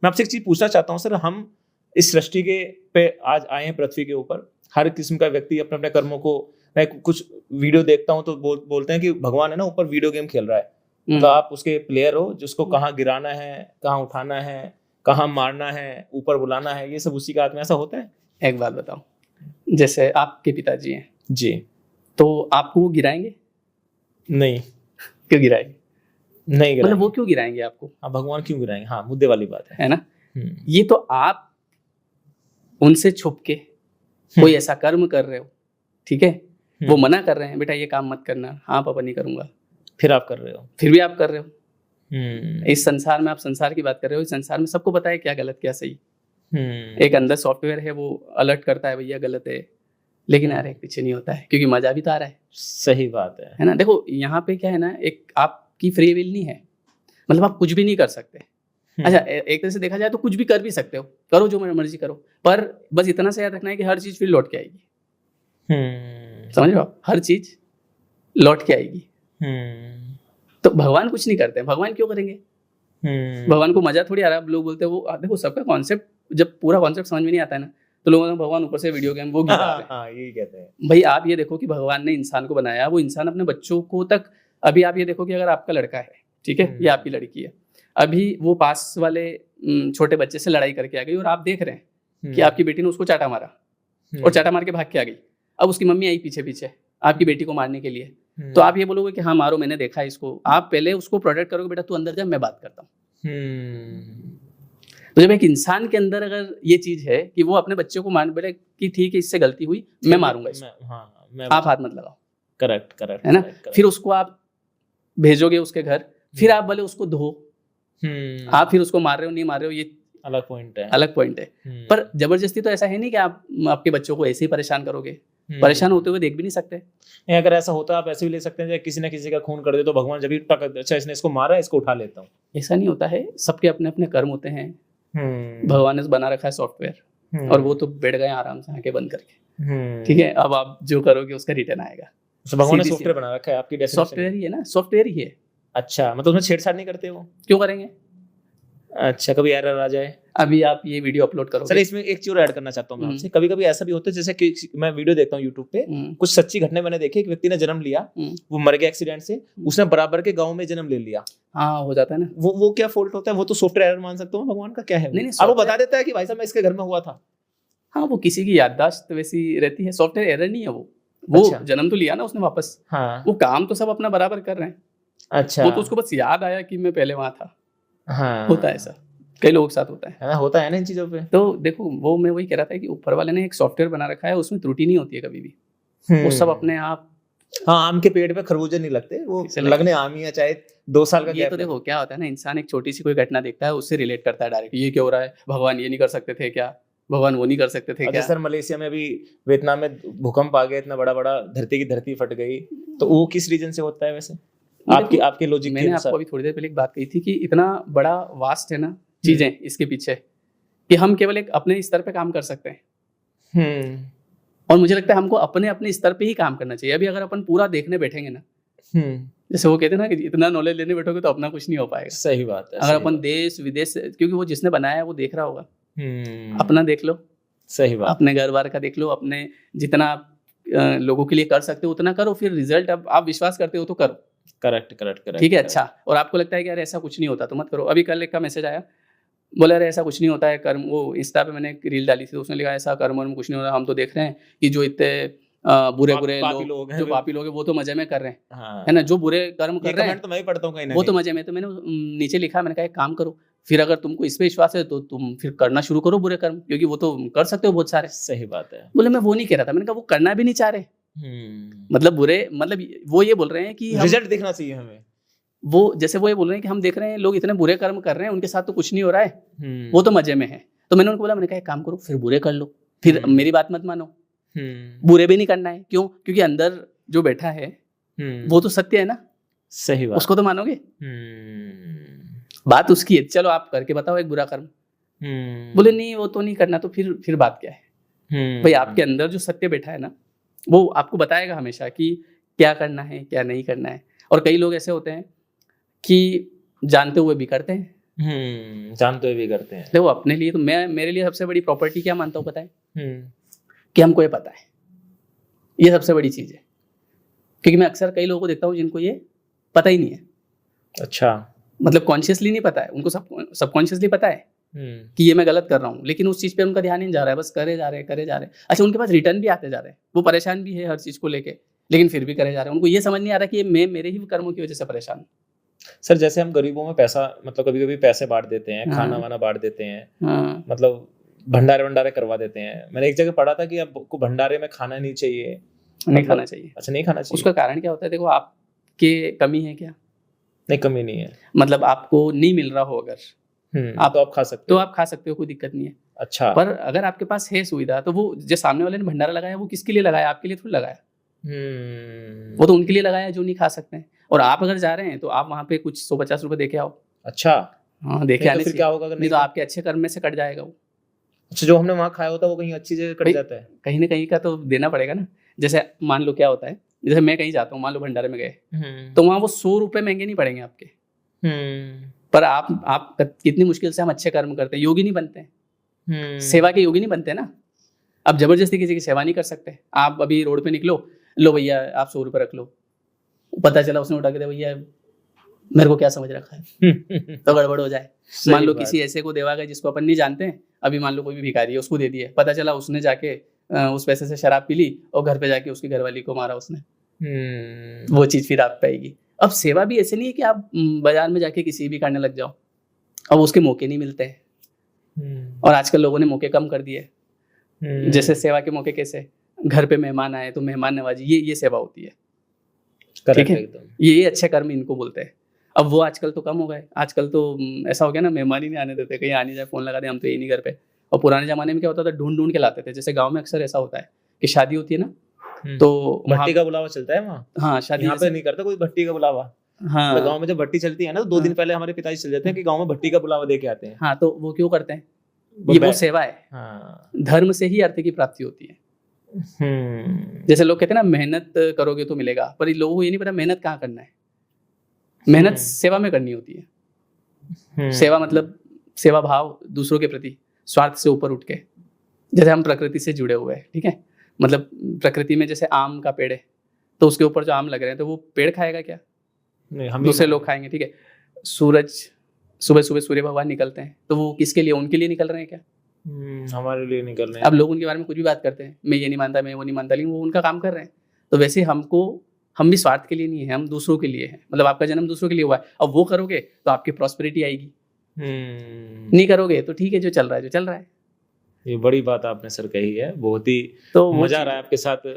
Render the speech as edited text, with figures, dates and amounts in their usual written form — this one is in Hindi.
मैं आपसे एक चीज पूछना चाहता हूँ सर, हम इस सृष्टि के पे आज आए हैं पृथ्वी के ऊपर, हर किस्म का व्यक्ति अपने अपने कर्मों को, मैं कुछ वीडियो देखता हूँ तो बोलते हैं कि भगवान है ना ऊपर वीडियो गेम खेल रहा है, तो आप उसके प्लेयर हो जिसको कहाँ गिराना है, कहाँ उठाना है, कहाँ मारना है, ऊपर बुलाना है, ये सब उसी का हाथ में। ऐसा होता है? एक बात बताओ, जैसे आपके पिताजी हैं जी, तो आपको वो गिराएंगे? नहीं। क्यों गिराएंगे? नहीं गिराएंगे। मतलब वो क्यों गिराएंगे आपको? हाँ, भगवान क्यों गिराएंगे? हाँ, मुद्दे वाली बात है ना। ये तो आप उनसे छुप के कोई ऐसा कर्म कर रहे हो, ठीक है, वो मना कर रहे हैं बेटा ये काम मत करना, हाँ पापा नहीं करूंगा, फिर आप कर रहे हो, फिर भी आप कर रहे हो। इस संसार में आप संसार की बात कर रहे हो, इस संसार में सबको पता है क्या गलत क्या सही। एक अंदर सॉफ्टवेयर है वो अलर्ट करता है भैया गलत है, लेकिन यार एक पीछे नहीं होता है क्योंकि मजा भी तो आ रहा है। सही बात है ना। देखो यहाँ पे क्या है ना, एक आपकी फ्री विल नहीं है, मतलब आप कुछ भी नहीं कर सकते। अच्छा, एक तरह से देखा जाए तो कुछ भी कर भी सकते हो, करो जो मर्जी करो, पर बस इतना से याद रखना है कि हर चीज फिर लौट के आएगी। समझ रहे हो? हर चीज लौट के आएगी। तो भगवान कुछ नहीं करते हैं, भगवान क्यों करेंगे? भगवान को मजा थोड़ी आ रहा है। लोग बोलते हैं वो, देखो सबका कॉन्सेप्ट, जब पूरा कॉन्सेप्ट समझ में नहीं आता है ना, तो लोगों ने भगवान ऊपर से वीडियो गेम वो गिरा रहे हैं। यही कहते हैं। भाई आप ये देखो कि भगवान ने इंसान को बनाया, वो इंसान अपने बच्चों को तक, अभी आप ये देखो कि अगर आपका लड़का है, ठीक है, या आपकी लड़की है, अभी वो पास वाले छोटे बच्चे से लड़ाई करके आ गई और आप देख रहे हैं कि आपकी बेटी ने उसको चाटा मारा और चाटा मार के भाग के आ गई। अब उसकी मम्मी आई पीछे पीछे आपकी बेटी को मारने के लिए, तो आप ये बोलोगे कि हाँ मारो, मैंने देखा है इसको। आप पहले उसको प्रोटेक्ट करोगे, बेटा तू अंदर जा, मैं बात करता हूँ। तो जब एक इंसान के अंदर अगर ये चीज है कि वो अपने बच्चे को मान बोले कि ठीक है इससे गलती हुई, मैं मारूंगा इसको, आप हाथ मत लगाओ। करेक्ट है ना। फिर उसको आप भेजोगे उसके घर, फिर आप बोले उसको धो, आप फिर उसको मार रहे हो नहीं मार रहे हो, ये अलग पॉइंट है। पर जबरदस्ती तो ऐसा है नहीं कि आप आपके बच्चों को ऐसे ही परेशान करोगे, परेशान होते हुए देख भी नहीं सकते। अगर ऐसा होता आप ऐसे भी ले सकते हैं, किसी ना किसी का खून कर दे तो भगवान जब भी अच्छा इसने इसको मारा है इसको उठा लेता हूँ। ऐसा नहीं होता है, सबके अपने अपने कर्म होते हैं। भगवान ने बना रखा है सॉफ्टवेयर, और वो तो बैठ गए आराम से आंखें बंद करके, ठीक है। अब आप जो करोगे उसका रिटर्न आएगा। भगवान ने सॉफ्टवेयर बना रखा है, आपकी सॉफ्टवेयर ही है ना, सॉफ्टवेयर ही है। अच्छा, मतलब उसमें छेड़छाड़ नहीं करते वो? क्यों करेंगे? अच्छा, कभी एरर आ जाए? अभी आप ये वीडियो अपलोड करोगे। सर इसमें एक चीज ऐड करना चाहता हूँ मैं आपसे। कभी-कभी ऐसा भी होता है जैसे कि मैं वीडियो देखता हूँ YouTube पे, कुछ सच्ची घटना मैंने देखी। एक व्यक्ति ने जन्म लिया, वो मर गया एक्सीडेंट से, उसने बराबर के गांव में जन्म ले लिया। हाँ, हो जाता है ना। वो क्या फॉल्ट होता है? वो तो सॉफ्टवेयर एरर मान सकता हूँ, भगवान का क्या है? नहीं, अब वो बता देता है कि भाई साहब मैं इसके घर में हुआ था। हाँ, वो किसी की याददाश्त वैसी रहती है, सॉफ्टवेयर एरर नहीं है वो। अच्छा। जन्म तो लिया ना उसने वापस। हाँ। वो काम तो सब अपना बराबर कर रहे हैं। अच्छा। वो तो उसको बस याद आया कि मैं पहले वहां था। हाँ। होता है ऐसा, कई लोगों के साथ होता है। होता है ना इन चीजों पे। तो देखो, वो मैं वही कह रहा था कि ऊपर वाले ने एक सॉफ्टवेयर बना रखा है, उसमें त्रुटि नहीं होती है कभी भी। वो सब अपने आप। हाँ, आम के पेड़ पे खरबूजे नहीं लगते, वो लगने आम ही है, चाहे 2 साल का। ये तो देखो क्या होता है ना, इंसान एक छोटी सी कोई घटना देखता है, उससे रिलेट करता है डायरेक्ट, ये क्या हो रहा है, भगवान ये नहीं कर सकते थे क्या, भगवान वो नहीं कर सकते थे क्या? सर मलेशिया में अभी, वियतनाम में भूकंप आ गया, इतना बड़ा धरती फट गई, तो वो किस रीजन से होता है वैसे? आपके लॉजिक मैंने आपको अभी थोड़ी देर पहले एक बात कही थी कि इतना बड़ा वास्ट है ना चीजें इसके पीछे, कि हम केवल एक अपने स्तर पे काम कर सकते हैं। और मुझे लगता है हमको अपने अपने स्तर पे ही काम करना चाहिए। अभी अगर अपन पूरा देखने बैठेंगे ना, जैसे वो कहते हैं ना कि इतना नॉलेज लेने बैठोगे तो अपना कुछ नहीं हो पाएगा। सही बात है। अगर अपन देश विदेश, क्योंकि वो जिसने बनाया है वो देख रहा होगा, अपना देख लो। सही बात। अपने घर बार का देख लो, अपने जितना लोगों के लिए कर सकते हो उतना करो, फिर रिजल्ट अब आप विश्वास करते हो तो करो। करेक्ट। ठीक है, अच्छा। और आपको लगता है कि यार ऐसा कुछ नहीं होता तो मत करो। अभी कल एक का मैसेज आया, बोला अरे ऐसा कुछ नहीं होता है कर्म, वो इंस्टा पे मैंने एक रील डाली थी, उसने लिखा ऐसा कर्म वर्म कुछ नहीं होता, हम तो देख रहे हैं कि जो इतने बुरे लोग जो पापी लोग हैं वो तो मजे में कर रहे हैं। हाँ। है ना, जो बुरे कर्म कर रहे हैं, तो मैं भी पढ़ता हूँ वो तो मजे में। तो मैंने नीचे लिखा, मैंने कहा एक काम करो, फिर अगर तुमको इस पे विश्वास है तो तुम फिर करना शुरू करो बुरे कर्म, क्योंकि वो तो कर सकते हो बहुत सारे। सही बात है। बोले मैं वो नहीं कह रहा था, मैंने कहा वो करना भी नहीं चाह रहे, मतलब बुरे, मतलब वो ये बोल रहे हैं कि रिजल्ट दिखना चाहिए हमें। वो जैसे वो ये बोल रहे हैं कि हम देख रहे हैं लोग इतने बुरे कर्म कर रहे हैं, उनके साथ तो कुछ नहीं हो रहा है, वो तो मजे में है। तो मैंने उनको बोला, मैंने कहा एक काम करो, फिर बुरे कर लो, फिर मेरी बात मत मानो, बुरे भी नहीं करना है। क्यों? क्योंकि अंदर जो बैठा है वो तो सत्य है ना। सही बात। उसको तो मानोगे, बात उसकी है। चलो आप करके बताओ एक बुरा कर्म, बोले नहीं वो तो नहीं करना, तो फिर बात क्या है? भाई आपके अंदर जो सत्य बैठा है ना, वो आपको बताएगा हमेशा कि क्या करना है क्या नहीं करना है। और कई लोग ऐसे होते हैं कि जानते हुए भी करते हैं, जानते हुए भी करते हैं। देखो अपने लिए तो मैं, मेरे लिए सबसे बड़ी प्रॉपर्टी क्या मानता हूँ पता है, हम्म कि हमको ये पता है, ये सबसे बड़ी चीज़ है। क्योंकि मैं अक्सर कई लोगों को देखता हूँ जिनको ये पता ही नहीं है, अच्छा। मतलब कॉन्शियसली नहीं पता है उनको, सबकॉन्शियसली पता है कि ये मैं गलत कर रहा हूँ, लेकिन उस चीज़ पे उनका ध्यान नहीं जा रहा है, बस करे जा रहे हैं। अच्छा, उनके पास रिटर्न भी आते जा रहे हैं, वो परेशान भी है हर चीज़ को लेके, लेकिन फिर भी करे जा रहे हैं। उनको ये समझ नहीं आ रहा कि ये मैं मेरे ही कर्मों की वजह से परेशान हूँ। सर जैसे हम गरीबों में पैसा, मतलब कभी कभी पैसे बांट देते हैं, खाना हाँ। वाना बांट देते हैं, हाँ, मतलब भंडारे वंडारे करवा देते हैं। मैंने एक जगह पढ़ा था कि आपको भंडारे में खाना नहीं चाहिए, नहीं मतलब खाना चाहिए। अच्छा नहीं खाना चाहिए। उसका कारण क्या होता है, देखो आपके कमी है क्या, नहीं कमी नहीं है। मतलब आपको नहीं मिल रहा हो अगर, आप तो आप खा सकते तो हो। आप खा सकते हो, कोई दिक्कत नहीं है। अच्छा। पर अगर आपके पास है सुविधा, तो वो जो सामने वाले ने भंडारा लगाया वो किसके लिए लगाया, आपके लिए थोड़ी लगाया, वो तो उनके लिए लगाया जो नहीं खा सकते हैं। और आप अगर जा रहे हैं तो आप वहाँ पे कुछ 150 रुपए दे के आओ। अच्छा। हाँ, देखे नहीं आने तो फिर से क्या होगा अगर नहीं तो आपके अच्छे कर्म में से कट जाएगा वो। अच्छा, जो हमने वहाँ खाया होता है वो कहीं अच्छी जगह कट भाई, जाता है। कहीं ना कहीं का तो देना पड़ेगा ना। जैसे मान लो क्या होता है, जैसे मैं कहीं जाता हूँ, मान लो भंडारे में गए, तो वहाँ वो 100 रुपए महंगे नहीं पड़ेंगे आपके, पर आप कितनी मुश्किल से हम अच्छे कर्म करते हैं, योगी नहीं बनते हैं, सेवा के योगी नहीं बनते ना। अब जबरदस्ती किसी की सेवा नहीं कर सकते। आप अभी रोड पे निकलो, लो भैया आप 100 रुपए रख लो, पता चला उसने उठा के दिया, भैया मेरे को क्या समझ रखा है, तो गड़बड़ हो जाए। मान लो किसी ऐसे को देवा गए जिसको अपन नहीं जानते हैं, अभी मान लो कोई भी भिखारी है, उसको दे दिए, पता चला उसने जाके उस पैसे से शराब पी ली और घर पे जाके उसकी घरवाली को मारा उसने, वो चीज़ फिर आप पे आएगी। अब सेवा भी ऐसे नहीं है कि आप बाजार में जाके किसी भी करने लग जाओ, अब उसके मौके नहीं मिलते हैं, और आजकल लोगों ने मौके कम कर दिए। जैसे सेवा के मौके कैसे, घर पे मेहमान आए तो मेहमान नवाजी, ये सेवा होती है, ठीक है, ये अच्छे कर्म इनको बोलते हैं। अब वो आजकल तो कम हो गए, आजकल तो ऐसा हो गया ना, मेहमान ही नहीं आने देते, कहीं आने जाए फोन लगा दे, हम तो यही नहीं घर पे। और पुराने जमाने में क्या होता था, ढूंढ ढूंढ के लाते थे। जैसे गांव में अक्सर ऐसा होता है कि शादी होती है ना, तो भट्टी का बुलावा चलता है वहाँ। हाँ, शादी यहाँ पे नहीं करता कोई भट्टी का बुलावा। हाँ, तो गांव में जब भट्टी चलती है ना, तो 2 दिन पहले हमारे पिताजी चल जाते हैं कि गांव में भट्टी का बुलावा दे के आते हैं। हाँ, तो वो क्यों करते हैं, ये वो सेवा है। हाँ। धर्म से ही अर्थ की प्राप्ति होती है। जैसे लोग कहते हैं ना, मेहनत करोगे तो मिलेगा, पर लोगों को ये नहीं पता मेहनत कहाँ करना है। मेहनत सेवा में करनी होती है। सेवा मतलब सेवा भाव दूसरों के प्रति, स्वार्थ से ऊपर उठ के। जैसे हम प्रकृति से जुड़े हुए हैं, ठीक है, मतलब प्रकृति में जैसे आम का पेड़ है, तो उसके ऊपर जो आम लग रहे हैं, तो वो पेड़ खाएगा क्या, नहीं, हम दूसरे लोग खाएंगे, ठीक है। सूरज, सुबह सुबह सूर्य भगवान निकलते हैं, तो वो किसके लिए, उनके लिए निकल रहे हैं क्या, हमारे लिए निकल रहे हैं। अब लोग उनके बारे में कुछ भी बात करते हैं, मैं ये नहीं मानता, मैं वो नहीं मानता, लेकिन वो उनका काम कर रहे हैं। तो वैसे हम भी स्वार्थ के लिए नहीं है, हम दूसरों के लिए हैं। मतलब आपका जन्म दूसरों के लिए हुआ है, अब वो करोगे तो आपकी प्रॉस्पेरिटी आएगी, नहीं करोगे तो ठीक है, जो चल रहा है जो चल रहा है। ये बड़ी बात आपने सर कही है, बहुत ही तो मजा आ रहा है आपके साथ।